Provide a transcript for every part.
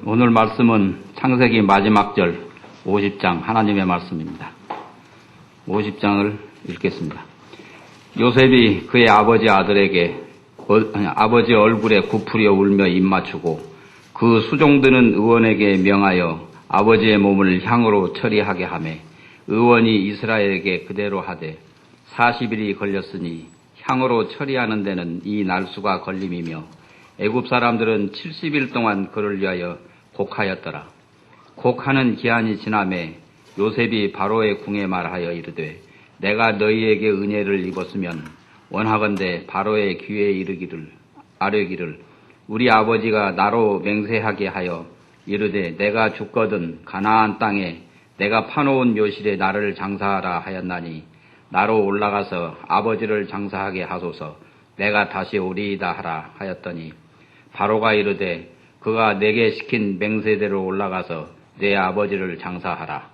오늘 말씀은 창세기 마지막 절 50장 하나님의 말씀입니다. 50장을 읽겠습니다. 요셉이 그의 아버지 아들에게 아버지 얼굴에 굽으려 울며 입맞추고 그 수종드는 의원에게 명하여 아버지의 몸을 향으로 처리하게 하매 의원이 이스라엘에게 그대로 하되 40일이 걸렸으니 향으로 처리하는 데는 이 날수가 걸림이며 애굽 사람들은 70일 동안 그를 위하여 곡하였더라. 곡하는 기한이 지나매 요셉이 바로의 궁에 말하여 이르되 내가 너희에게 은혜를 입었으면 원하건대 바로의 귀에 아뢰기를 우리 아버지가 나로 맹세하게 하여 이르되 내가 죽거든 가나안 땅에 내가 파놓은 묘실에 나를 장사하라 하였나니 나로 올라가서 아버지를 장사하게 하소서 내가 다시 오리이다 하라 하였더니 바로가 이르되 그가 내게 시킨 맹세대로 올라가서 내 아버지를 장사하라.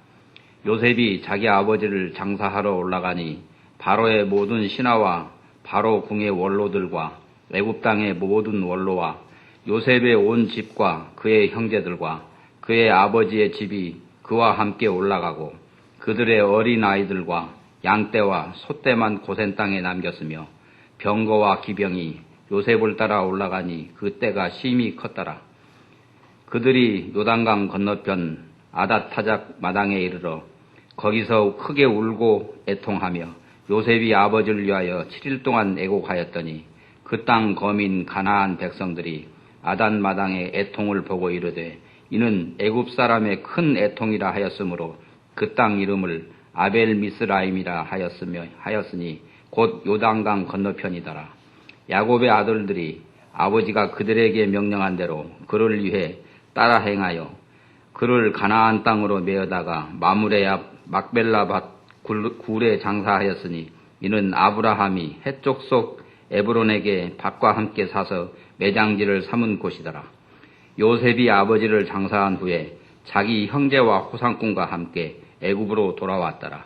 요셉이 자기 아버지를 장사하러 올라가니 바로의 모든 신하와 바로 궁의 원로들과 애굽 땅의 모든 원로와 요셉의 온 집과 그의 형제들과 그의 아버지의 집이 그와 함께 올라가고 그들의 어린 아이들과 양떼와 소떼만 고센 땅에 남겼으며 병거와 기병이 요셉을 따라 올라가니 그 때가 심히 컸더라. 그들이 요단강 건너편 아닷타작 마당에 이르러 거기서 크게 울고 애통하며 요셉이 아버지를 위하여 7일 동안 애곡하였더니 그 땅 거민 가나안 백성들이 아닷 마당의 애통을 보고 이르되 이는 애굽 사람의 큰 애통이라 하였으므로 그 땅 이름을 아벨 미스라임이라 하였으니 곧 요단강 건너편이더라. 야곱의 아들들이 아버지가 그들에게 명령한 대로 그를 위해 따라 행하여 그를 가나안 땅으로 메어다가 마므레 앞 막벨라 밭 굴에 장사하였으니 이는 아브라함이 해쪽 속 에브론에게 밭과 함께 사서 매장지를 삼은 곳이더라. 요셉이 아버지를 장사한 후에 자기 형제와 호상꾼과 함께 애굽으로 돌아왔더라.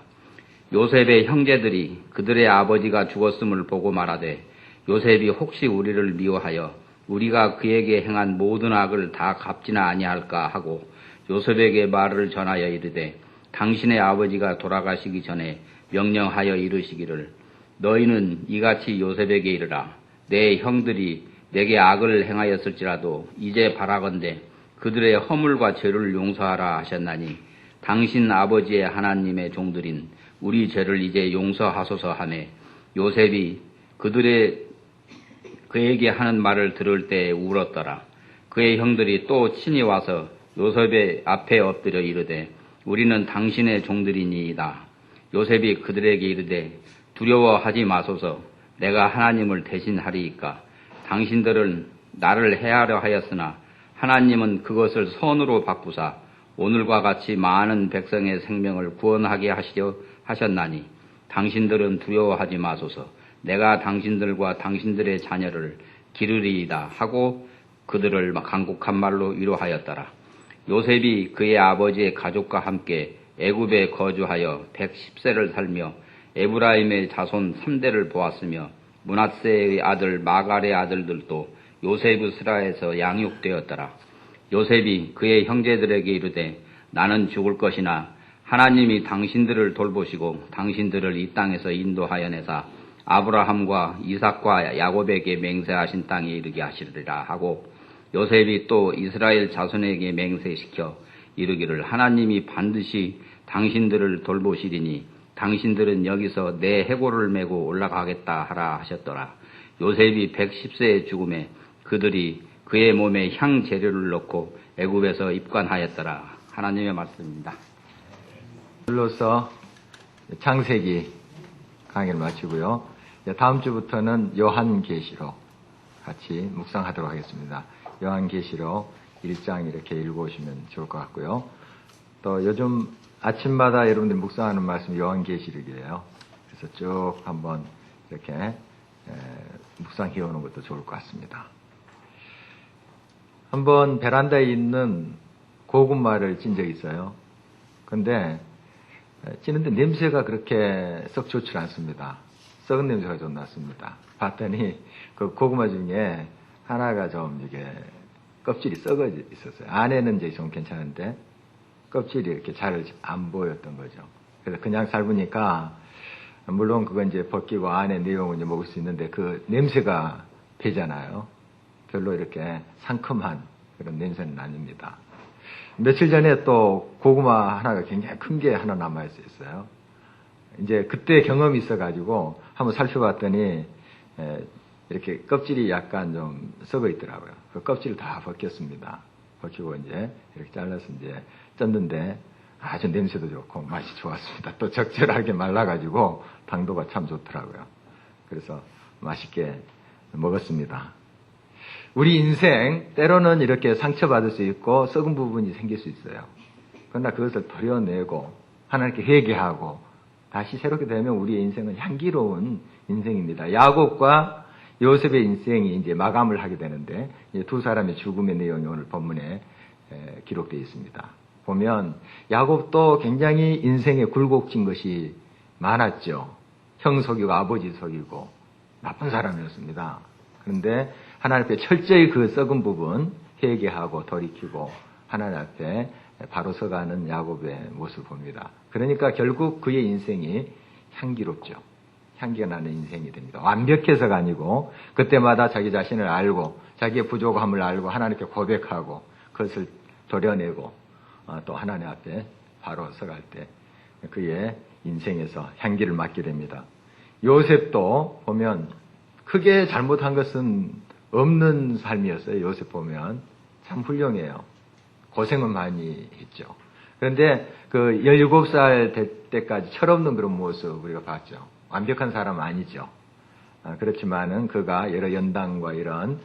요셉의 형제들이 그들의 아버지가 죽었음을 보고 말하되 요셉이 혹시 우리를 미워하여 우리가 그에게 행한 모든 악을 다 갚지나 아니할까 하고 요셉에게 말을 전하여 이르되 당신의 아버지가 돌아가시기 전에 명령하여 이르시기를 너희는 이같이 요셉에게 이르라. 내 형들이 내게 악을 행하였을지라도 이제 바라건대 그들의 허물과 죄를 용서하라 하셨나니 당신 아버지의 하나님의 종들인 우리 죄를 이제 용서하소서 하매 요셉이 그에게 하는 말을 들을 때 울었더라. 그의 형들이 또 친히 와서 요셉의 앞에 엎드려 이르되 우리는 당신의 종들이니이다. 요셉이 그들에게 이르되 두려워하지 마소서. 내가 하나님을 대신하리이까. 당신들은 나를 해하려 하였으나 하나님은 그것을 선으로 바꾸사 오늘과 같이 많은 백성의 생명을 구원하게 하셨나니 당신들은 두려워하지 마소서. 내가 당신들과 당신들의 자녀를 기르리이다 하고 그들을 간곡한 말로 위로하였더라. 요셉이 그의 아버지의 가족과 함께 애굽에 거주하여 110세를 살며 에브라임의 자손 3대를 보았으며 므낫세의 아들 마갈의 아들들도 요세브스라에서 양육되었더라. 요셉이 그의 형제들에게 이르되 나는 죽을 것이나 하나님이 당신들을 돌보시고 당신들을 이 땅에서 인도하여 내사 아브라함과 이삭과 야곱에게 맹세하신 땅에 이르게 하시리라 하고 요셉이 또 이스라엘 자손에게 맹세시켜 이르기를 하나님이 반드시 당신들을 돌보시리니 당신들은 여기서 내 해골을 메고 올라가겠다 하라 하셨더라. 요셉이 110세의 죽음에 그들이 그의 몸에 향 재료를 넣고 애굽에서 입관하였더라. 하나님의 말씀입니다. 불로서 창세기 강의를 마치고요. 다음 주부터는 요한계시록 같이 묵상하도록 하겠습니다. 요한계시록 1장 이렇게 읽어오시면 좋을 것 같고요. 또 요즘 아침마다 여러분들이 묵상하는 말씀 요한계시록이에요. 그래서 쭉 한번 이렇게 묵상해 오는 것도 좋을 것 같습니다. 한번 베란다에 있는 고구마를 찐 적이 있어요. 근데 찌는데 냄새가 그렇게 썩 좋지 않습니다. 썩은 냄새가 좀 났습니다. 봤더니 그 고구마 중에 하나가 좀 이게 껍질이 썩어 있었어요. 안에는 이제 좀 괜찮은데 껍질이 이렇게 잘 안 보였던 거죠. 그래서 그냥 삶으니까 물론 그건 이제 벗기고 안에 내용은 이제 먹을 수 있는데 그 냄새가 배잖아요. 별로 이렇게 상큼한 그런 냄새는 아닙니다. 며칠 전에 또 고구마 하나가 굉장히 큰 게 하나 남아 있었어요. 이제 그때 경험이 있어가지고 한번 살펴봤더니 이렇게 껍질이 약간 좀 썩어 있더라고요. 그 껍질을 다 벗겼습니다. 벗기고 이제 이렇게 잘라서 이제 쪘는데 아주 냄새도 좋고 맛이 좋았습니다. 또 적절하게 말라가지고 당도가 참 좋더라고요. 그래서 맛있게 먹었습니다. 우리 인생 때로는 이렇게 상처받을 수 있고 썩은 부분이 생길 수 있어요. 그러나 그것을 도려내고 하나님께 회개하고 다시 새롭게 되면 우리의 인생은 향기로운 인생입니다. 야곱과 요셉의 인생이 이제 마감을 하게 되는데 이제 두 사람의 죽음의 내용이 오늘 본문에 기록되어 있습니다. 보면 야곱도 굉장히 인생에 굴곡진 것이 많았죠. 형 속이고 아버지 속이고 나쁜 사람이었습니다. 그런데 하나님 앞에 철저히 그 썩은 부분 회개하고 돌이키고 하나님 앞에 바로 서가는 야곱의 모습을 봅니다. 그러니까 결국 그의 인생이 향기롭죠. 향기가 나는 인생이 됩니다. 완벽해서가 아니고 그때마다 자기 자신을 알고 자기의 부족함을 알고 하나님께 고백하고 그것을 도려내고 또 하나님 앞에 바로 서갈 때 그의 인생에서 향기를 맡게 됩니다. 요셉도 보면 크게 잘못한 것은 없는 삶이었어요. 요셉 보면 참 훌륭해요. 고생은 많이 했죠. 그런데 그 17살 될 때까지 철없는 그런 모습 우리가 봤죠. 완벽한 사람은 아니죠. 그렇지만은 그가 여러 연단과 이런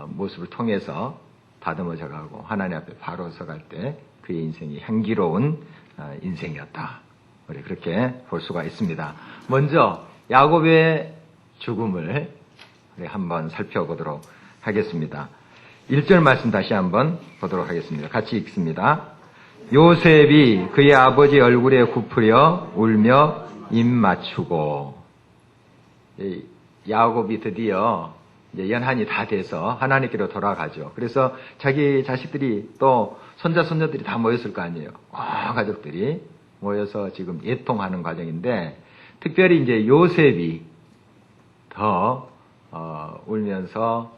모습을 통해서 다듬어져 가고 하나님 앞에 바로 서갈 때 그의 인생이 향기로운 인생이었다. 우리 그렇게 볼 수가 있습니다. 먼저 야곱의 죽음을 우리 한번 살펴보도록 하겠습니다. 1절 말씀 다시 한번 보도록 하겠습니다. 같이 읽습니다. 요셉이 그의 아버지 얼굴에 굽으려 울며 입 맞추고 야곱이 드디어 이제 연한이 다 돼서 하나님께로 돌아가죠. 그래서 자기 자식들이 또 손자 손녀들이 다 모였을 거 아니에요. 가족들이 모여서 지금 예통하는 과정인데 특별히 이제 요셉이 더 울면서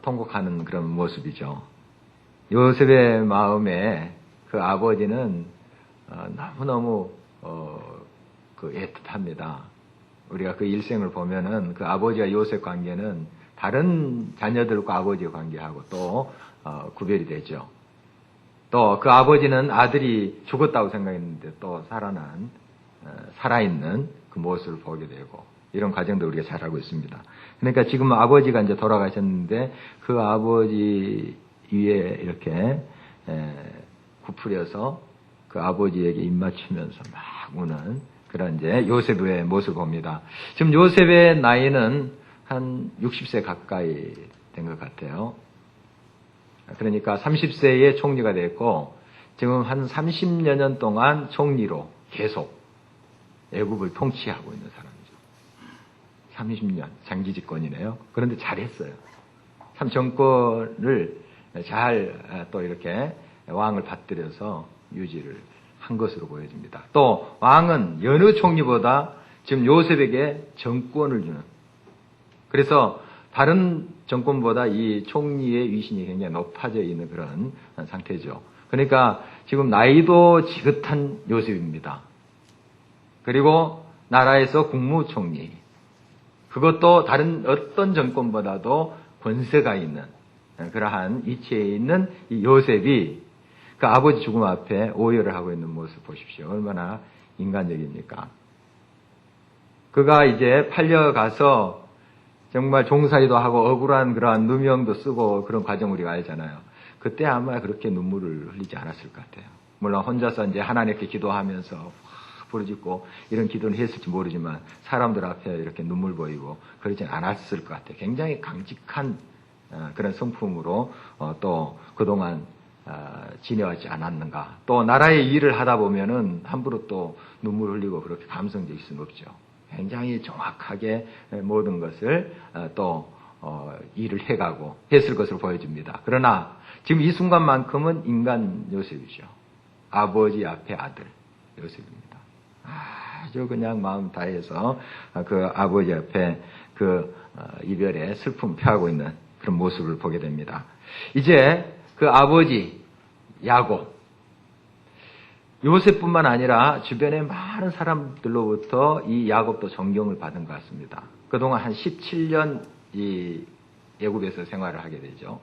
통곡하는 그런 모습이죠. 요셉의 마음에 그 아버지는 너무너무 그 애틋합니다. 우리가 그 일생을 보면은 그 아버지와 요셉 관계는 다른 자녀들과 아버지의 관계하고 또 구별이 되죠. 또 그 아버지는 아들이 죽었다고 생각했는데 또 살아있는 그 모습을 보게 되고 이런 과정도 우리가 잘 알고 있습니다. 그러니까 지금 아버지가 이제 돌아가셨는데 그 아버지 위에 이렇게 굽으려서 그 아버지에게 입맞추면서 막 우는 그런 이제 요셉의 모습을 봅니다. 지금 요셉의 나이는 한 60세 가까이 된 것 같아요. 그러니까 30세에 총리가 됐고 지금 한 30여 년 동안 총리로 계속 애국을 통치하고 있는 사람이죠. 30년 장기 집권이네요. 그런데 잘했어요. 참 정권을 잘 또 이렇게 왕을 받들여서 유지를 한 것으로 보여집니다. 또 왕은 여느 총리보다 지금 요셉에게 정권을 주는, 그래서 다른 정권보다 이 총리의 위신이 굉장히 높아져 있는 그런 상태죠. 그러니까 지금 나이도 지긋한 요셉입니다. 그리고 나라에서 국무총리, 그것도 다른 어떤 정권보다도 권세가 있는 그러한 위치에 있는 이 요셉이 그 아버지 죽음 앞에 오열을 하고 있는 모습 보십시오. 얼마나 인간적입니까? 그가 이제 팔려가서 정말 종살이도 하고 억울한 그러한 누명도 쓰고 그런 과정 우리가 알잖아요. 그때 아마 그렇게 눈물을 흘리지 않았을 것 같아요. 물론 혼자서 이제 하나님께 기도하면서 부르짖고 이런 기도는 했을지 모르지만 사람들 앞에 이렇게 눈물 보이고 그러진 않았을 것 같아요. 굉장히 강직한 그런 성품으로 또 그동안 지내왔지 않았는가. 또 나라의 일을 하다 보면은 함부로 또 눈물 흘리고 그렇게 감성적일 수는 없죠. 굉장히 정확하게 모든 것을 또 일을 해가고 했을 것으로 보여집니다. 그러나 지금 이 순간만큼은 인간 요셉이죠. 아버지 앞에 아들 요셉입니다. 아주 그냥 마음 다해서 그 아버지 앞에 그 이별의 슬픔 표하고 있는 그런 모습을 보게 됩니다. 이제 그 아버지 야곱, 요셉뿐만 아니라 주변의 많은 사람들로부터 이 야곱도 존경을 받은 것 같습니다. 그동안 한 17년 이 애굽에서 생활을 하게 되죠.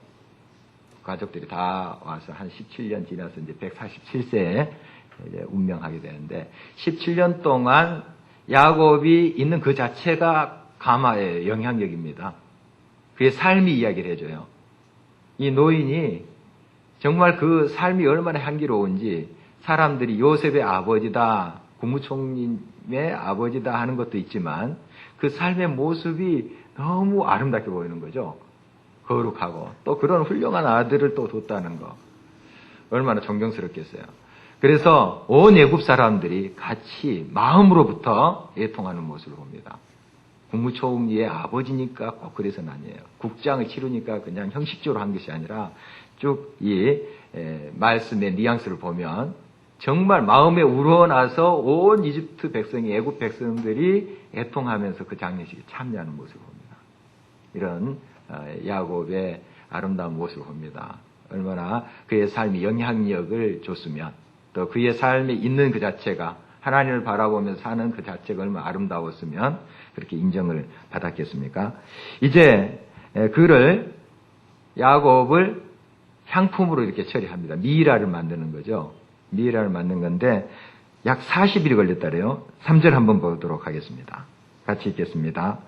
가족들이 다 와서 한 17년 지나서 이제 147세에 이제 운명하게 되는데 17년 동안 야곱이 있는 그 자체가 가마의 영향력입니다. 그의 삶이 이야기를 해줘요. 이 노인이 정말 그 삶이 얼마나 향기로운지 사람들이 요셉의 아버지다, 국무총리의 아버지다 하는 것도 있지만 그 삶의 모습이 너무 아름답게 보이는 거죠. 거룩하고 또 그런 훌륭한 아들을 또 뒀다는 거 얼마나 존경스럽겠어요. 그래서 온 애굽 사람들이 같이 마음으로부터 애통하는 모습을 봅니다. 국무총리의 아버지니까 꼭 그래서는 아니에요. 국장을 치르니까 그냥 형식적으로 한 것이 아니라 쭉 이 말씀의 뉘앙스를 보면 정말 마음에 우러나서 온 이집트 백성이 애굽 백성들이 애통하면서 그 장례식에 참여하는 모습을 봅니다. 이런 야곱의 아름다운 모습을 봅니다. 얼마나 그의 삶이 영향력을 줬으면 또 그의 삶에 있는 그 자체가 하나님을 바라보면서 사는 그 자체가 얼마나 아름다웠으면 그렇게 인정을 받았겠습니까? 이제 그를 야곱을 향품으로 이렇게 처리합니다. 미이라를 만드는 거죠. 미이라를 만든 건데 약 40일이 걸렸다래요. 3절 한번 보도록 하겠습니다. 같이 읽겠습니다.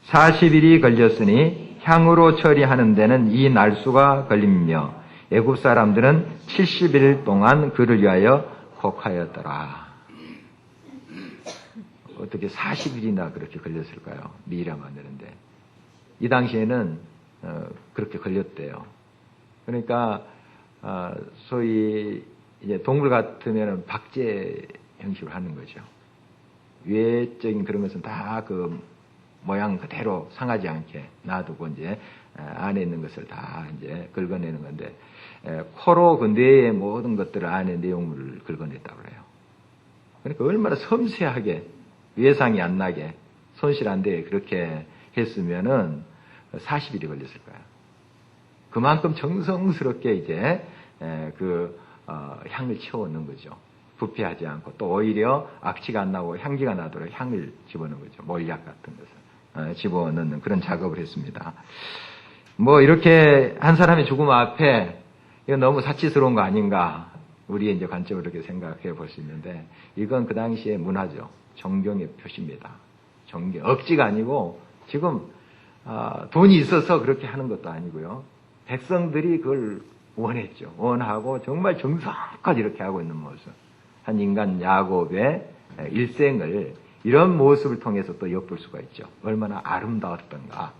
40일이 걸렸으니 향으로 처리하는 데는 이 날수가 걸리며 애굽 사람들은 70일 동안 그를 위하여 곡하였더라. 어떻게 40일이나 그렇게 걸렸을까요? 미이라 만드는데. 이 당시에는 그렇게 걸렸대요. 그러니까 소위 이제 동물 같으면 박제 형식으로 하는 거죠. 외적인 그런 것은 다 그 모양 그대로 상하지 않게 놔두고 이제 안에 있는 것을 다 이제 긁어내는 건데 코로 그 뇌의 모든 것들을 안에 내용물을 긁어냈다고 그래요. 그러니까 얼마나 섬세하게 외상이 안 나게 손실 안 되게 그렇게 했으면은 40일이 걸렸을 거예요. 그만큼 정성스럽게 이제 향을 채워넣는 거죠. 부패하지 않고 또 오히려 악취가 안 나고 향기가 나도록 향을 집어넣는 거죠. 몰약 같은 것을 집어넣는 그런 작업을 했습니다. 뭐 이렇게 한 사람의 죽음 앞에 이거 너무 사치스러운 거 아닌가 우리의 이제 관점으로 이렇게 생각해 볼 수 있는데 이건 그 당시의 문화죠. 존경의 표시입니다. 존경 억지가 아니고 지금 돈이 있어서 그렇게 하는 것도 아니고요. 백성들이 그걸 원했죠. 원하고 정말 정성까지 이렇게 하고 있는 모습. 한 인간 야곱의 일생을 이런 모습을 통해서 또 엿볼 수가 있죠. 얼마나 아름다웠던가.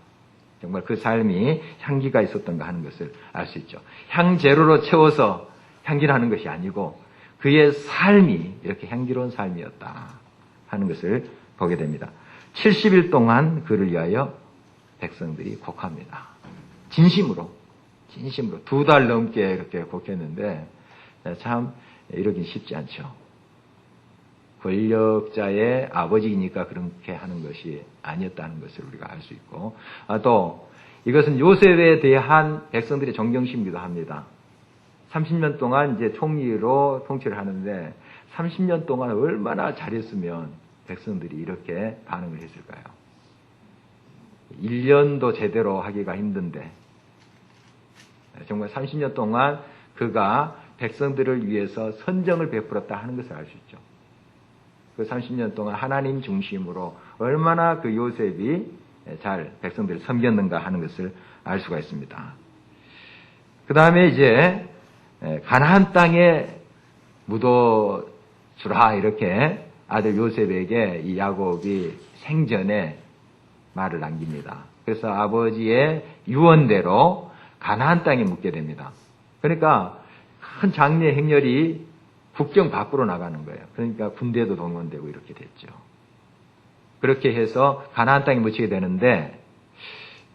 정말 그 삶이 향기가 있었던가 하는 것을 알 수 있죠. 향재료로 채워서 향기나는 것이 아니고 그의 삶이 이렇게 향기로운 삶이었다 하는 것을 보게 됩니다. 70일 동안 그를 위하여 백성들이 곡합니다. 진심으로 2달 넘게 이렇게 곡했는데 참 이러긴 쉽지 않죠. 권력자의 아버지니까 그렇게 하는 것이 아니었다는 것을 우리가 알 수 있고 또 이것은 요셉에 대한 백성들의 존경심이기도 합니다. 30년 동안 이제 총리로 통치를 하는데 30년 동안 얼마나 잘했으면 백성들이 이렇게 반응을 했을까요? 1년도 제대로 하기가 힘든데 정말 30년 동안 그가 백성들을 위해서 선정을 베풀었다 하는 것을 알 수 있죠. 그 30년 동안 하나님 중심으로 얼마나 그 요셉이 잘 백성들을 섬겼는가 하는 것을 알 수가 있습니다. 그 다음에 이제 가나안 땅에 묻어주라 이렇게 아들 요셉에게 이 야곱이 생전에 말을 남깁니다. 그래서 아버지의 유언대로 가나안 땅에 묻게 됩니다. 그러니까 큰 장례 행렬이 국경 밖으로 나가는 거예요. 그러니까 군대도 동원되고 이렇게 됐죠. 그렇게 해서 가나안 땅에 묻히게 되는데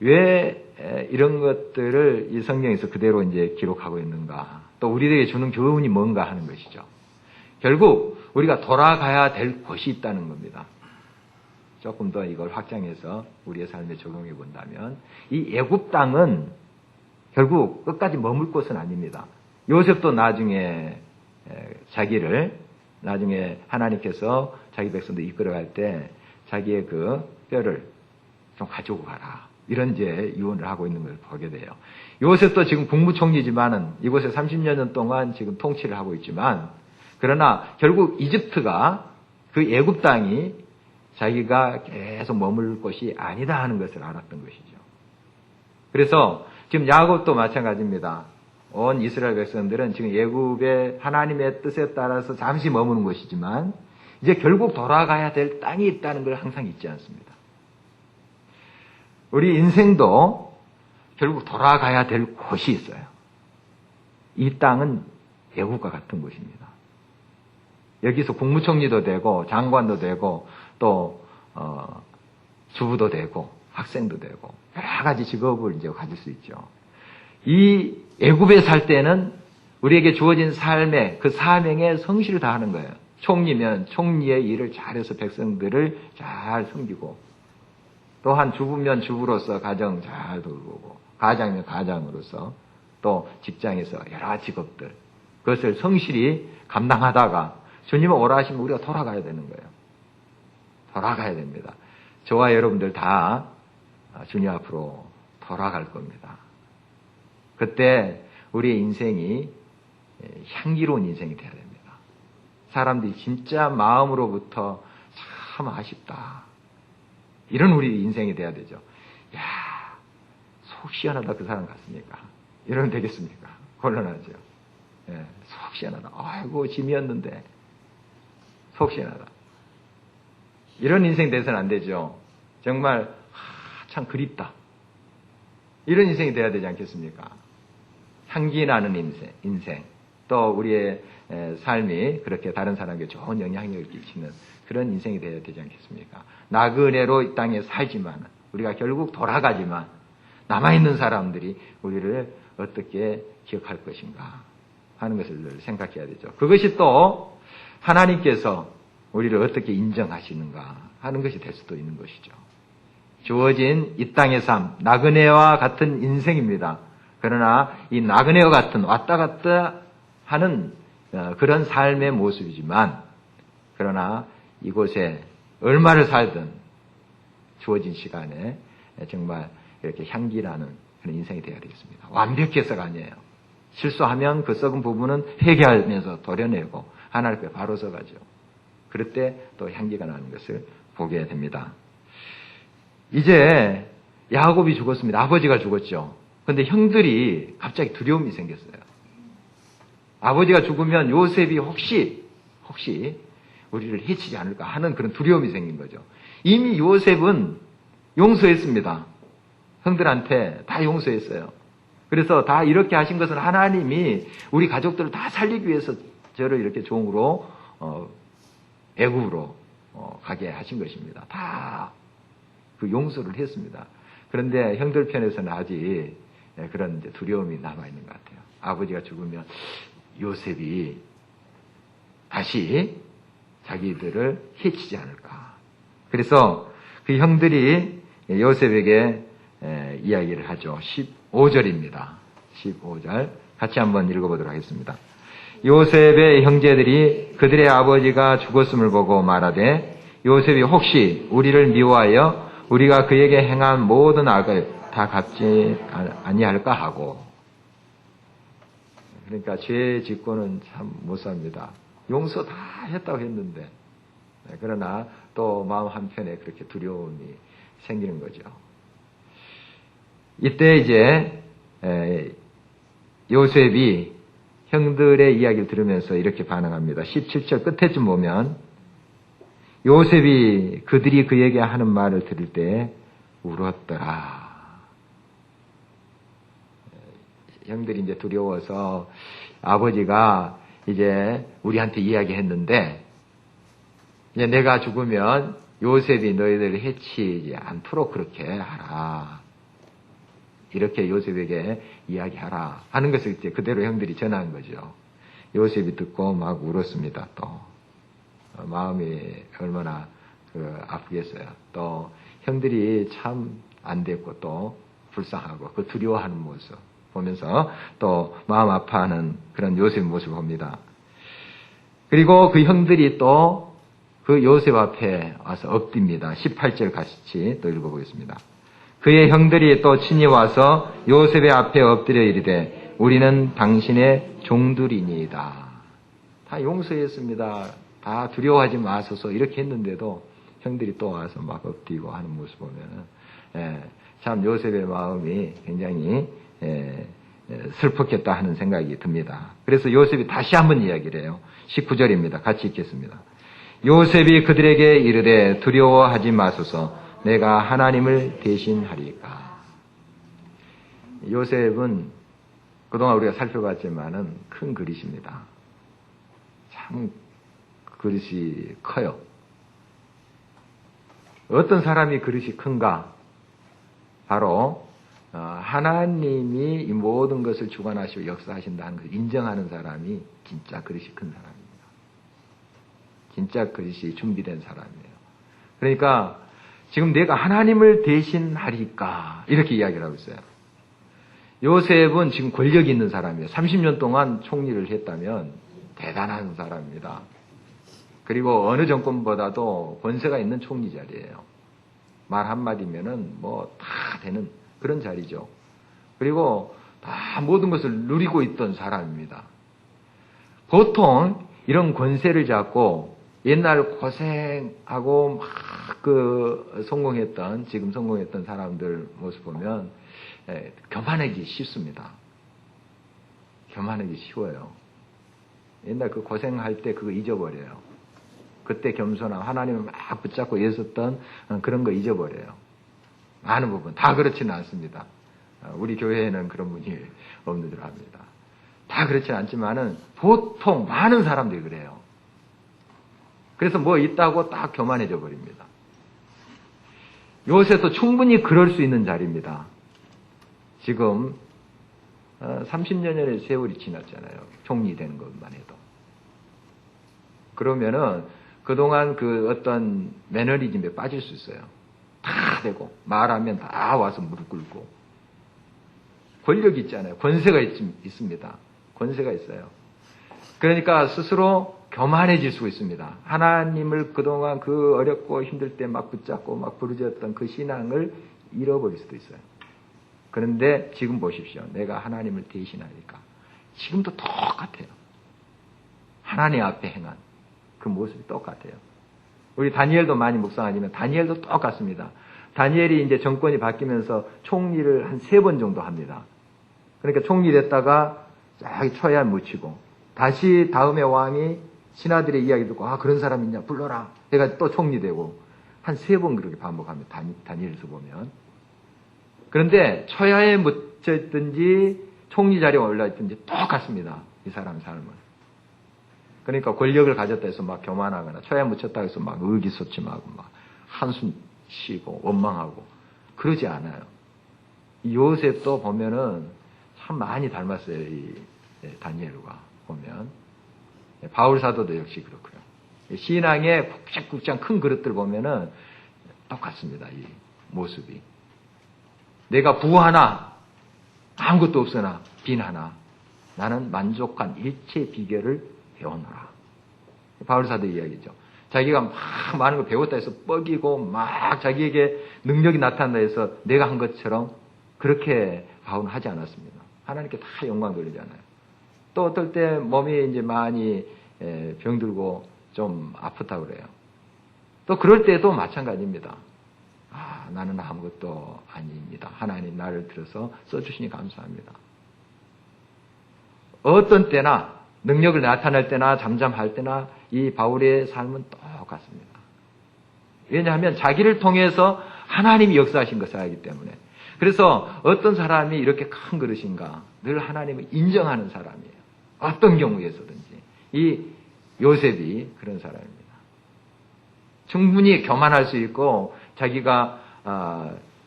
왜 이런 것들을 이 성경에서 그대로 이제 기록하고 있는가? 또 우리에게 주는 교훈이 뭔가 하는 것이죠. 결국 우리가 돌아가야 될 곳이 있다는 겁니다. 조금 더 이걸 확장해서 우리의 삶에 적용해 본다면 이 애굽 땅은 결국 끝까지 머물 곳은 아닙니다. 요셉도 나중에 나중에 하나님께서 자기 백성들 이끌어갈 때 자기의 그 뼈를 좀 가지고 가라. 이런 이제 유언을 하고 있는 걸 보게 돼요. 요셉도 지금 국무총리지만은 이곳에 30년 동안 지금 통치를 하고 있지만 그러나 결국 이집트가 그 애굽 땅이 자기가 계속 머물 곳이 아니다 하는 것을 알았던 것이죠. 그래서 지금 야곱도 마찬가지입니다. 온 이스라엘 백성들은 지금 애굽의 하나님의 뜻에 따라서 잠시 머무는 것이지만 이제 결국 돌아가야 될 땅이 있다는 걸 항상 잊지 않습니다. 우리 인생도 결국 돌아가야 될 곳이 있어요. 이 땅은 애국과 같은 곳입니다. 여기서 국무총리도 되고 장관도 되고 또 주부도 되고 학생도 되고 여러 가지 직업을 이제 가질 수 있죠. 이 애국에 살 때는 우리에게 주어진 삶의 그 사명에 성실을 다하는 거예요. 총리면 총리의 일을 잘해서 백성들을 잘 섬기고 또한 주부면 주부로서 가정 잘 돌보고 가장이면 가장으로서 또 직장에서 여러 직업들 그것을 성실히 감당하다가 주님은 오라 하시면 우리가 돌아가야 되는 거예요. 돌아가야 됩니다. 저와 여러분들 다 주님 앞으로 돌아갈 겁니다. 그때 우리의 인생이 향기로운 인생이 돼야 됩니다. 사람들이 진짜 마음으로부터 참 아쉽다. 이런 우리 인생이 돼야 되죠. 야, 속 시원하다 그 사람 같습니까? 이러면 되겠습니까? 곤란하죠. 예, 속 시원하다. 아이고 짐이었는데 속 시원하다. 이런 인생 돼서는 안 되죠. 정말 참 그립다. 이런 인생이 돼야 되지 않겠습니까? 향기 나는 인생. 또 우리의 삶이 그렇게 다른 사람에게 좋은 영향력을 끼치는 그런 인생이 되어야 되지 않겠습니까? 나그네로 이 땅에 살지만 우리가 결국 돌아가지만 남아있는 사람들이 우리를 어떻게 기억할 것인가 하는 것을 생각해야 되죠. 그것이 또 하나님께서 우리를 어떻게 인정하시는가 하는 것이 될 수도 있는 것이죠. 주어진 이 땅의 삶, 나그네와 같은 인생입니다. 그러나 이 나그네와 같은 왔다 갔다 하는 그런 삶의 모습이지만 그러나 이곳에 얼마를 살든 주어진 시간에 정말 이렇게 향기나는 그런 인생이 되어야 되겠습니다. 완벽해서가 아니에요. 실수하면 그 썩은 부분은 회개하면서 도려내고 하나님 앞에 바로 서가죠. 그럴 때 또 향기가 나는 것을 보게 됩니다. 이제 야곱이 죽었습니다. 아버지가 죽었죠. 그런데 형들이 갑자기 두려움이 생겼어요. 아버지가 죽으면 요셉이 혹시 우리를 해치지 않을까 하는 그런 두려움이 생긴 거죠. 이미 요셉은 용서했습니다. 형들한테 다 용서했어요. 그래서 다 이렇게 하신 것은 하나님이 우리 가족들을 다 살리기 위해서 저를 이렇게 종으로 애굽으로 가게 하신 것입니다. 다 그 용서를 했습니다. 그런데 형들 편에서는 아직 그런 이제 두려움이 남아있는 것 같아요. 아버지가 죽으면 요셉이 다시 자기들을 해치지 않을까. 그래서 그 형들이 요셉에게 이야기를 하죠. 15절입니다. 15절 같이 한번 읽어보도록 하겠습니다. 요셉의 형제들이 그들의 아버지가 죽었음을 보고 말하되 요셉이 혹시 우리를 미워하여 우리가 그에게 행한 모든 악을 다 갚지 아니할까 하고. 그러니까 죄 짓고는 참 못 삽니다. 용서 다 했다고 했는데 그러나 또 마음 한편에 그렇게 두려움이 생기는 거죠. 이때 이제 요셉이 형들의 이야기를 들으면서 이렇게 반응합니다. 17절 끝에쯤 보면 요셉이 그들이 그에게 하는 말을 들을 때 울었더라. 형들이 이제 두려워서 아버지가 이제 우리한테 이야기했는데 이제 내가 죽으면 요셉이 너희들을 해치지 않도록 그렇게 하라. 이렇게 요셉에게 이야기하라 하는 것을 이제 그대로 형들이 전한 거죠. 요셉이 듣고 막 울었습니다. 또 마음이 얼마나 아프겠어요. 또 형들이 참 안 됐고 또 불쌍하고 그 두려워하는 모습 보면서 또 마음 아파하는 그런 요셉의 모습을 봅니다. 그리고 그 형들이 또 그 요셉 앞에 와서 엎드립니다. 18절 같이 또 읽어보겠습니다. 그의 형들이 또 친히 와서 요셉의 앞에 엎드려 이르되 우리는 당신의 종들이니이다. 다 용서했습니다. 다 두려워하지 마소서 이렇게 했는데도 형들이 또 와서 막 엎드리고 하는 모습 보면은 참 요셉의 마음이 굉장히 슬펐겠다 하는 생각이 듭니다. 그래서 요셉이 다시 한번 이야기를 해요. 19절입니다. 같이 읽겠습니다. 요셉이 그들에게 이르되 두려워하지 마소서 내가 하나님을 대신하리까. 요셉은 그동안 우리가 살펴봤지만은 큰 그릇입니다. 참 그릇이 커요. 어떤 사람이 그릇이 큰가? 바로 하나님이 이 모든 것을 주관하시고 역사하신다는 것을 인정하는 사람이 진짜 그릇이 큰 사람입니다. 진짜 그릇이 준비된 사람이에요. 그러니까 지금 내가 하나님을 대신하리까 이렇게 이야기를 하고 있어요. 요셉은 지금 권력이 있는 사람이에요. 30년 동안 총리를 했다면 대단한 사람입니다. 그리고 어느 정권보다도 권세가 있는 총리 자리예요. 말 한마디면은 뭐 다 되는 그런 자리죠. 그리고 다 모든 것을 누리고 있던 사람입니다. 보통 이런 권세를 잡고 옛날 고생하고 막 지금 성공했던 사람들 모습 보면 교만하기 쉽습니다. 교만하기 쉬워요. 옛날 그 고생할 때 그거 잊어버려요. 그때 겸손함, 하나님을 막 붙잡고 있었던 그런 거 잊어버려요. 많은 부분. 다 그렇지는 않습니다. 우리 교회에는 그런 분이 없는 줄 압니다. 다 그렇지는 않지만은 보통 많은 사람들이 그래요. 그래서 뭐 있다고 딱 교만해져 버립니다. 요새도 충분히 그럴 수 있는 자리입니다. 지금 30년의 세월이 지났잖아요. 총리 되는 것만 해도. 그러면은 그동안 그 어떤 매너리즘에 빠질 수 있어요. 다 되고 말하면 다 와서 무릎 꿇고 권력이 있잖아요. 권세가 있습니다. 권세가 있어요. 그러니까 스스로 교만해질 수 있습니다. 하나님을 그동안 그 어렵고 힘들 때 막 붙잡고 막 부르짖었던 그 신앙을 잃어버릴 수도 있어요. 그런데 지금 보십시오. 내가 하나님을 대신하니까 지금도 똑같아요. 하나님 앞에 행한 그 모습이 똑같아요. 우리 다니엘도 많이 묵상하지만 다니엘도 똑같습니다. 다니엘이 이제 정권이 바뀌면서 총리를 한 3번 정도 합니다. 그러니까 총리 됐다가 자기 초야 묻히고 다시 다음에 왕이 신하들의 이야기 듣고 그런 사람 있냐 불러라. 내가 또 총리 되고 한 3번 그렇게 반복합니다. 다니엘에서 보면. 그런데 초야에 묻혀있든지 총리 자리에 올라있든지 똑같습니다. 이 사람 삶은. 그러니까 권력을 가졌다 해서 막 교만하거나 초야 묻혔다 해서 막 의기소침하고 막 한숨 쉬고 원망하고 그러지 않아요. 이 요셉도 보면은 참 많이 닮았어요. 이 다니엘과 보면. 바울 사도도 역시 그렇고요. 신앙의 굵직굵직한 큰 그릇들 보면은 똑같습니다. 이 모습이. 내가 부 하나 아무것도 없으나 빈 하나 나는 만족한 일체 비결을 배워노라. 바울 사도 이야기죠. 자기가 막 많은 걸 배웠다 해서 뻐기고 막 자기에게 능력이 나타난다 해서 내가 한 것처럼 그렇게 바울은 하지 않았습니다. 하나님께 다 영광 돌리잖아요. 또 어떨 때 몸이 이제 많이 병들고 좀 아프다고 그래요. 또 그럴 때도 마찬가지입니다. 나는 아무것도 아닙니다. 하나님 나를 들어서 써주시니 감사합니다. 어떤 때나 능력을 나타낼 때나 잠잠할 때나 이 바울의 삶은 똑같습니다. 왜냐하면 자기를 통해서 하나님이 역사하신 것을 알기 때문에. 그래서 어떤 사람이 이렇게 큰 그릇인가 늘 하나님을 인정하는 사람이에요. 어떤 경우에서든지. 이 요셉이 그런 사람입니다. 충분히 교만할 수 있고 자기가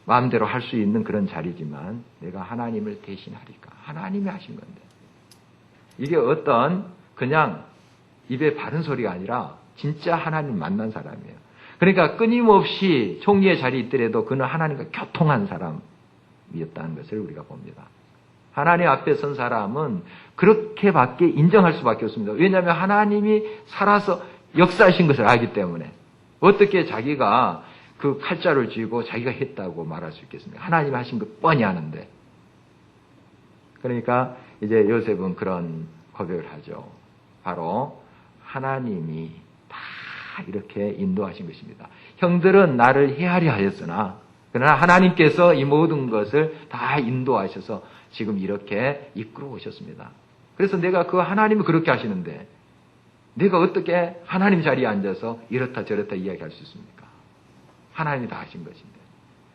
마음대로 할 수 있는 그런 자리지만 내가 하나님을 대신하리까. 하나님이 하신 건데. 이게 어떤 그냥 입에 바른 소리가 아니라 진짜 하나님 만난 사람이에요. 그러니까 끊임없이 총리의 자리에 있더라도 그는 하나님과 교통한 사람이었다는 것을 우리가 봅니다. 하나님 앞에 선 사람은 그렇게밖에 인정할 수밖에 없습니다. 왜냐하면 하나님이 살아서 역사하신 것을 알기 때문에 어떻게 자기가 그 칼자를 쥐고 자기가 했다고 말할 수 있겠습니까? 하나님이 하신 것 뻔히 아는데. 그러니까 이제 요셉은 그런 고백을 하죠. 바로 하나님이 다 이렇게 인도하신 것입니다. 형들은 나를 헤아려 하였으나 그러나 하나님께서 이 모든 것을 다 인도하셔서 지금 이렇게 이끌어 오셨습니다. 그래서 내가 그 하나님이 그렇게 하시는데 내가 어떻게 하나님 자리에 앉아서 이렇다 저렇다 이야기할 수 있습니까? 하나님이 다 하신 것인데.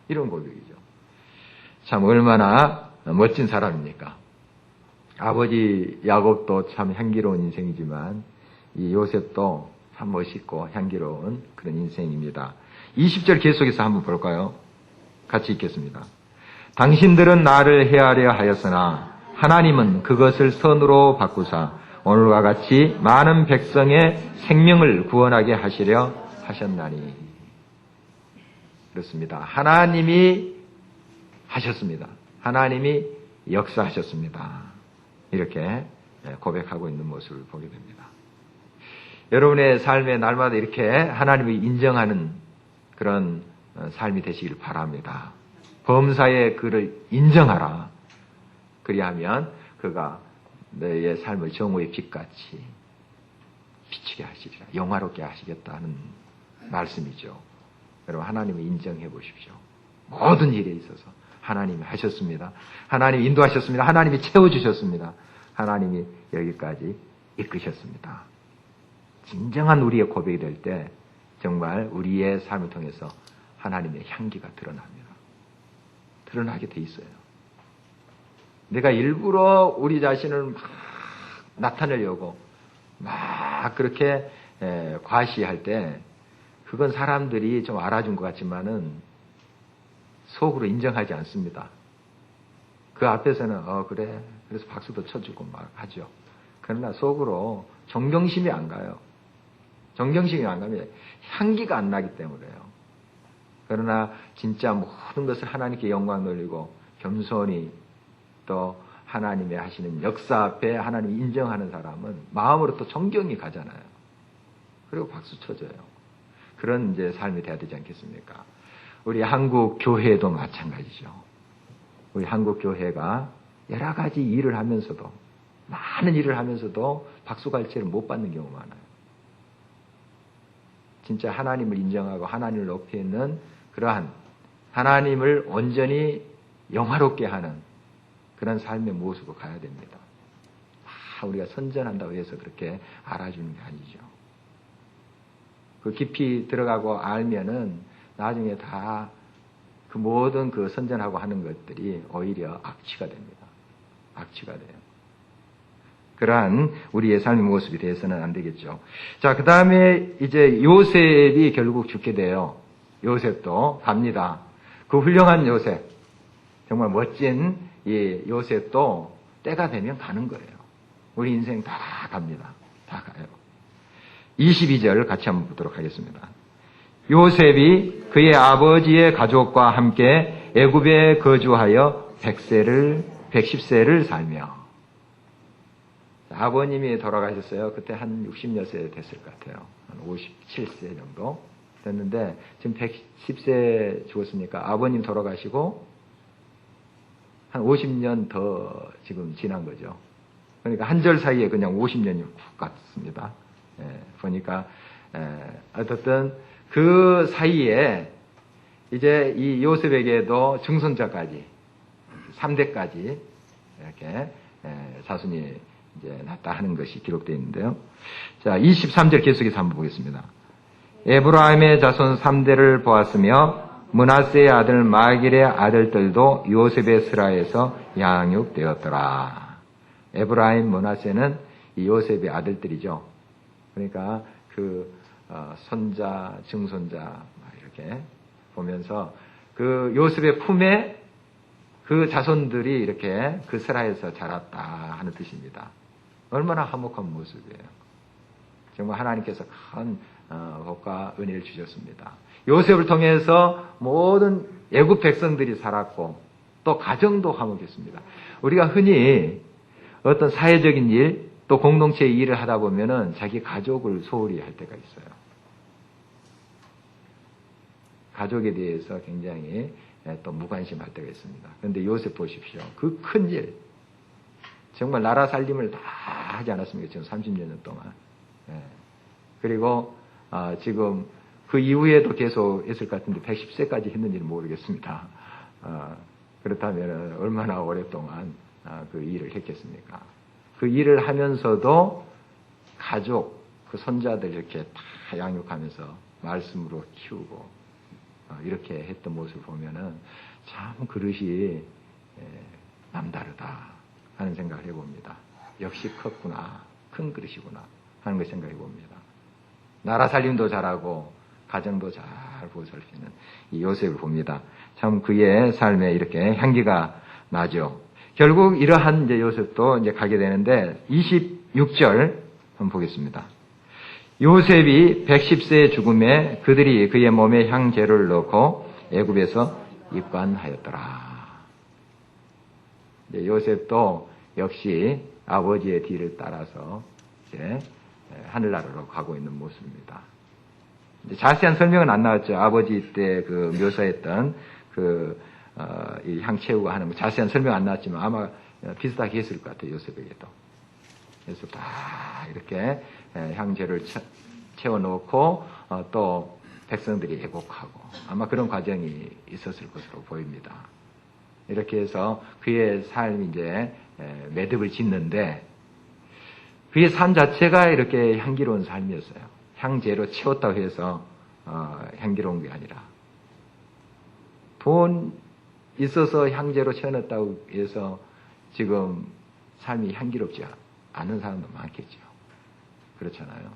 이런 고백이죠. 참 얼마나 멋진 사람입니까? 아버지 야곱도 참 향기로운 인생이지만 이 요셉도 참 멋있고 향기로운 그런 인생입니다. 20절 계속해서 한번 볼까요? 같이 읽겠습니다. 당신들은 나를 헤아려 하였으나 하나님은 그것을 선으로 바꾸사 오늘과 같이 많은 백성의 생명을 구원하게 하시려 하셨나니. 그렇습니다. 하나님이 하셨습니다. 하나님이 역사하셨습니다. 이렇게 고백하고 있는 모습을 보게 됩니다. 여러분의 삶에 날마다 이렇게 하나님을 인정하는 그런 삶이 되시길 바랍니다. 범사에 그를 인정하라. 그리하면 그가 너의 삶을 정오의 빛같이 비추게 하시리라. 영화롭게 하시겠다는 말씀이죠. 여러분 하나님을 인정해 보십시오. 모든 일에 있어서 하나님이 하셨습니다. 하나님이 인도하셨습니다. 하나님이 채워주셨습니다. 하나님이 여기까지 이끄셨습니다. 진정한 우리의 고백이 될 때 정말 우리의 삶을 통해서 하나님의 향기가 드러납니다. 드러나게 돼 있어요. 내가 일부러 우리 자신을 막 나타내려고 막 그렇게 과시할 때 그건 사람들이 좀 알아준 것 같지만은 속으로 인정하지 않습니다. 그 앞에서는 그래 그래서 박수도 쳐주고 막 하죠. 그러나 속으로 존경심이 안 가요. 존경심이 안 가면 향기가 안 나기 때문에요. 그러나 진짜 모든 것을 하나님께 영광 돌리고 겸손히 또 하나님의 하시는 역사 앞에 하나님 인정하는 사람은 마음으로 또 존경이 가잖아요. 그리고 박수 쳐줘요. 그런 이제 삶이 돼야 되지 않겠습니까? 우리 한국 교회도 마찬가지죠. 우리 한국 교회가 여러 가지 일을 하면서도 많은 일을 하면서도 박수갈채를 못 받는 경우가 많아요. 진짜 하나님을 인정하고 하나님을 높이는 그러한 하나님을 온전히 영화롭게 하는 그런 삶의 모습으로 가야 됩니다. 우리가 선전한다고 해서 그렇게 알아주는 게 아니죠. 그 깊이 들어가고 알면은 나중에 다 그 모든 그 선전하고 하는 것들이 오히려 악취가 됩니다. 악취가 돼요. 그러한 우리의 삶의 모습이 되어서는 안 되겠죠. 자, 그 다음에 이제 요셉이 결국 죽게 돼요. 요셉도 갑니다. 그 훌륭한 요셉, 정말 멋진 이 요셉도 때가 되면 가는 거예요. 우리 인생 다 갑니다. 다 가요. 22절 같이 한번 보도록 하겠습니다. 요셉이 그의 아버지의 가족과 함께 애굽에 거주하여 110세를 살며 아버님이 돌아가셨어요. 그때 한 60여 세 됐을 것 같아요. 한 57세 정도 됐는데 지금 110세 죽었으니까 아버님 돌아가시고 한 50년 더 지금 지난 거죠. 그러니까 한 절 사이에 그냥 50년이 훅 갔습니다. 보니까 어쨌든 그 사이에 이제 이 요셉에게도 증손자까지 3대까지 이렇게 자손이 이제 낳았다 하는 것이 기록되어 있는데요. 자, 23절 계속해서 한번 보겠습니다. 에브라임의 자손 3대를 보았으며 므낫세의 아들 마길의 아들들도 요셉의 스라에서 양육되었더라. 에브라임, 므낫세는 이 요셉의 아들들이죠. 그러니까 그 손자, 증손자 이렇게 보면서 그 요셉의 품에 그 자손들이 이렇게 그 스라에서 자랐다 하는 뜻입니다. 얼마나 화목한 모습이에요. 정말 하나님께서 큰 복과 은혜를 주셨습니다. 요셉을 통해서 모든 애굽 백성들이 살았고 또 가정도 화목했습니다. 우리가 흔히 어떤 사회적인 일, 또 공동체의 일을 하다 보면은 자기 가족을 소홀히 할 때가 있어요. 가족에 대해서 굉장히 또 무관심할 때가 있습니다. 그런데 요셉 보십시오. 그 큰 일, 정말 나라 살림을 다 하지 않았습니까? 지금 30년 동안. 그리고 지금 그 이후에도 계속 했을 것 같은데 110세까지 했는지는 모르겠습니다. 그렇다면 얼마나 오랫동안 그 일을 했겠습니까? 그 일을 하면서도 가족, 그 손자들 이렇게 다 양육하면서 말씀으로 키우고 이렇게 했던 모습을 보면은 참 그릇이 남다르다 하는 생각을 해봅니다. 역시 컸구나, 큰 그릇이구나 하는 걸 생각해 봅니다. 나라 살림도 잘하고 가정도 잘 보살피는 이 요셉을 봅니다. 참 그의 삶에 이렇게 향기가 나죠. 결국 이러한 이제 요셉도 이제 가게 되는데 26절 한번 보겠습니다. 요셉이 110세의 죽음에 그들이 그의 몸에 향재료를 넣고 애굽에서 입관하였더라. 요셉도 역시 아버지의 뒤를 따라서 이제 하늘나라로 가고 있는 모습입니다. 자세한 설명은 안 나왔죠. 아버지 때 그 묘사했던 이 향 채우고 하는 거 자세한 설명 안 나왔지만 아마 비슷하게 했을 것 같아요. 요셉에게도. 그래서 다 이렇게 향재를 채워놓고 또 백성들이 애곡하고 아마 그런 과정이 있었을 것으로 보입니다. 이렇게 해서 그의 삶이 이제 매듭을 짓는데 그의 삶 자체가 이렇게 향기로운 삶이었어요. 향재로 채웠다고 해서 향기로운 게 아니라 돈 있어서 향재로 채워놨다고 해서 지금 삶이 향기롭지 않은 사람도 많겠죠. 그렇잖아요.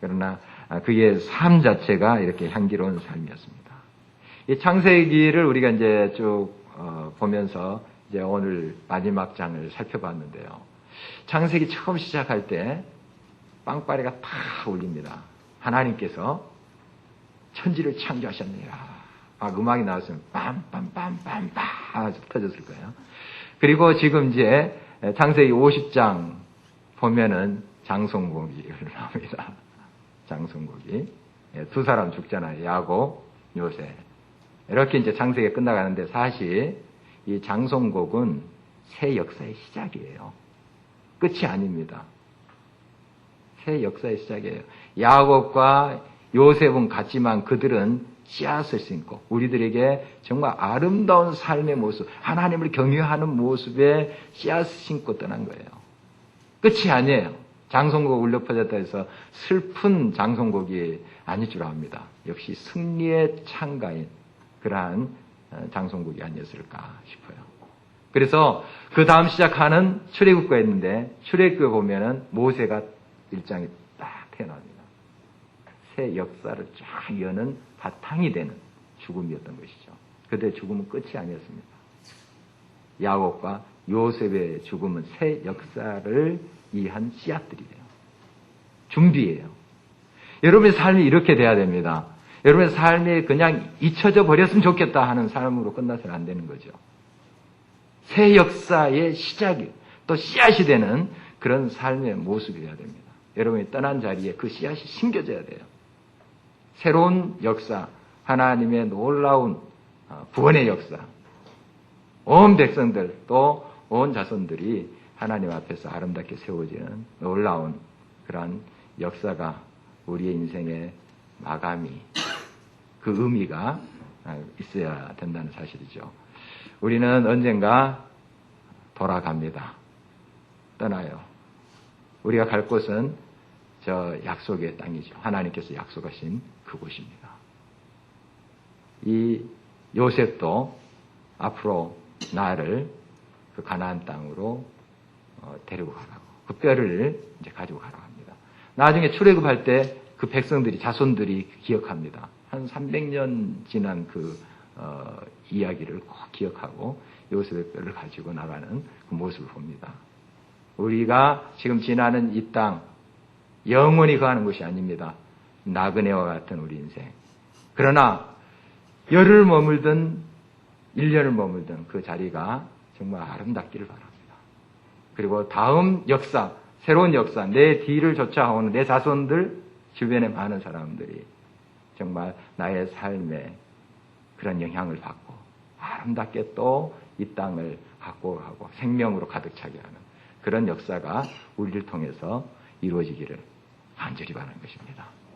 그러나 그의 삶 자체가 이렇게 향기로운 삶이었습니다. 이 창세기를 우리가 이제 쭉 보면서 이제 오늘 마지막 장을 살펴봤는데요. 창세기 처음 시작할 때 빵빠레가 다 울립니다. 하나님께서 천지를 창조하셨네요. 음악이 나왔으면 빰빰빰빰빰 터졌을 거예요. 그리고 지금 이제 창세기 50장 보면은 장송곡이 흘러나옵니다. 장송곡이. 두 사람 죽잖아요. 야곱, 요셉. 이렇게 이제 창세기가 끝나가는데 사실 이 장송곡은 새 역사의 시작이에요. 끝이 아닙니다. 새 역사의 시작이에요. 야곱과 요셉은 같지만 그들은 씨앗을 심고 우리들에게 정말 아름다운 삶의 모습, 하나님을 경외하는 모습에 씨앗을 심고 떠난 거예요. 끝이 아니에요. 장송곡 울려 퍼졌다 해서 슬픈 장송곡이 아닐 줄 압니다. 역시 승리의 창가인 그러한 장송곡이 아니었을까 싶어요. 그래서 그 다음 시작하는 출애굽가 있는데 출애굽에 보면은 모세가 일장이 딱 태어납니다. 새 역사를 쫙 여는 바탕이 되는 죽음이었던 것이죠. 그들의 죽음은 끝이 아니었습니다. 야곱과 요셉의 죽음은 새 역사를 위한 씨앗들이에요. 준비예요. 여러분의 삶이 이렇게 돼야 됩니다. 여러분의 삶이 그냥 잊혀져 버렸으면 좋겠다 하는 삶으로 끝나서는 안 되는 거죠. 새 역사의 시작이 또 씨앗이 되는 그런 삶의 모습이 돼야 됩니다. 여러분이 떠난 자리에 그 씨앗이 심겨져야 돼요. 새로운 역사, 하나님의 놀라운 구원의 역사, 온 백성들 또 온 자손들이 하나님 앞에서 아름답게 세워지는 놀라운 그런 역사가 우리의 인생의 마감이 그 의미가 있어야 된다는 사실이죠. 우리는 언젠가 돌아갑니다. 떠나요. 우리가 갈 곳은 저 약속의 땅이죠. 하나님께서 약속하신 그곳입니다. 이 요셉도 앞으로 나를 그 가나안 땅으로 데리고 가라고 그 뼈를 이제 가지고 가라고 합니다. 나중에 출애굽할 때 그 백성들이 자손들이 기억합니다. 한 300년 지난 그 이야기를 꼭 기억하고 요셉의 뼈를 가지고 나가는 그 모습을 봅니다. 우리가 지금 지나는 이 땅 영원히 거하는 것이 아닙니다. 나그네와 같은 우리 인생. 그러나 열흘 머물든 1년을 머물든 그 자리가 정말 아름답기를 바랍니다. 그리고 다음 역사, 새로운 역사, 내 뒤를 쫓아오는 내 자손들, 주변에 많은 사람들이 정말 나의 삶에 그런 영향을 받고 아름답게 또 이 땅을 확보하고 생명으로 가득 차게 하는 그런 역사가 우리를 통해서 이루어지기를 간절히 바라는 것입니다.